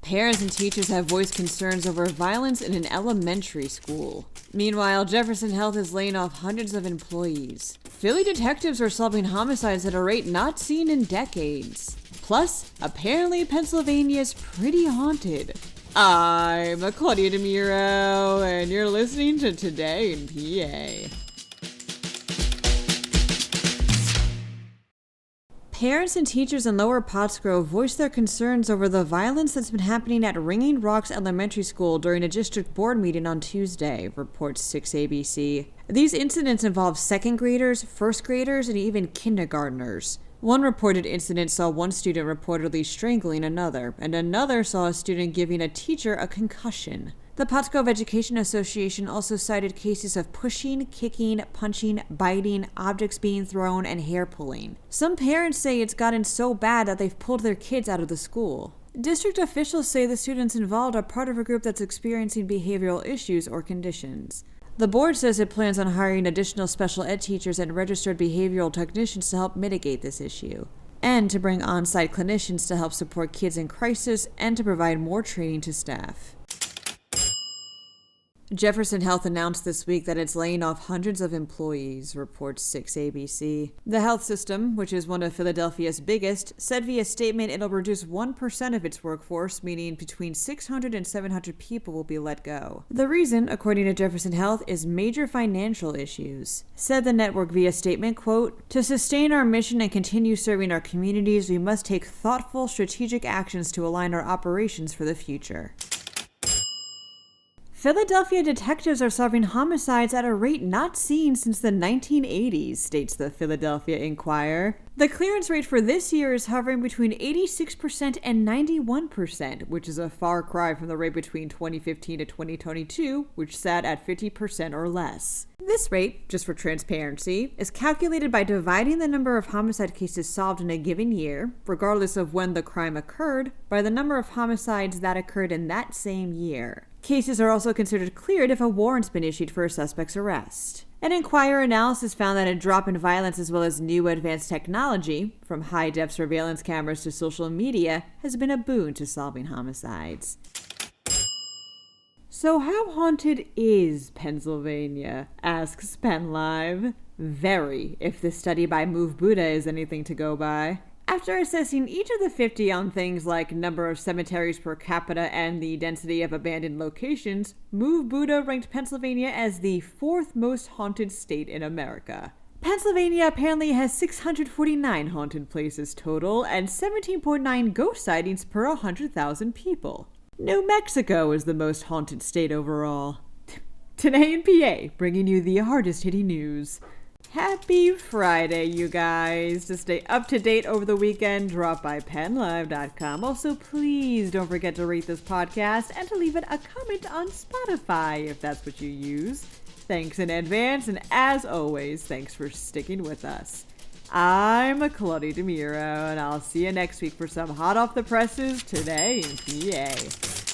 Parents and teachers have voiced concerns over violence in an elementary school. Meanwhile, Jefferson Health is laying off hundreds of employees. Philly detectives are solving homicides at a rate not seen in decades. Plus, apparently Pennsylvania is pretty haunted. I'm Claudia Dimuro, and you're listening to Today in PA. Parents and teachers in Lower Pottsgrove voiced their concerns over the violence that's been happening at Ringing Rocks Elementary School during a district board meeting on Tuesday, reports 6ABC. These incidents involve second graders, first graders, and even kindergartners. One reported incident saw one student reportedly strangling another, and another saw a student giving a teacher a concussion. The Pottsgrove Education Association also cited cases of pushing, kicking, punching, biting, objects being thrown, and hair pulling. Some parents say it's gotten so bad that they've pulled their kids out of the school. District officials say the students involved are part of a group that's experiencing behavioral issues or conditions. The board says it plans on hiring additional special ed teachers and registered behavioral technicians to help mitigate this issue, and to bring on-site clinicians to help support kids in crisis and to provide more training to staff. Jefferson Health announced this week that it's laying off hundreds of employees, reports 6ABC. The health system, which is one of Philadelphia's biggest, said via statement it'll reduce 1% of its workforce, meaning between 600 and 700 people will be let go. The reason, according to Jefferson Health, is major financial issues. Said the network via statement, quote, "To sustain our mission and continue serving our communities, we must take thoughtful, strategic actions to align our operations for the future." Philadelphia detectives are solving homicides at a rate not seen since the 1980s, states the Philadelphia Inquirer. The clearance rate for this year is hovering between 86% and 91%, which is a far cry from the rate between 2015 to 2022, which sat at 50% or less. This rate, just for transparency, is calculated by dividing the number of homicide cases solved in a given year, regardless of when the crime occurred, by the number of homicides that occurred in that same year. Cases are also considered cleared if a warrant's been issued for a suspect's arrest. An Inquirer analysis found that a drop in violence as well as new advanced technology, from high-def surveillance cameras to social media, has been a boon to solving homicides. So how haunted is Pennsylvania? Asks PennLive. Very, if this study by Move Buddha is anything to go by. After assessing each of the 50 on things like number of cemeteries per capita and the density of abandoned locations, Move Buddha ranked Pennsylvania as the 4th most haunted state in America. Pennsylvania apparently has 649 haunted places total and 17.9 ghost sightings per 100,000 people. New Mexico is the most haunted state overall. Today in PA, bringing you the hardest-hitting news. Happy Friday, you guys. To stay up to date over the weekend, drop by PennLive.com. Also, please don't forget to rate this podcast and to leave it a comment on Spotify if that's what you use. Thanks in advance, and as always, thanks for sticking with us. I'm Claudia Dimuro, and I'll see you next week for some hot off the presses Today in PA.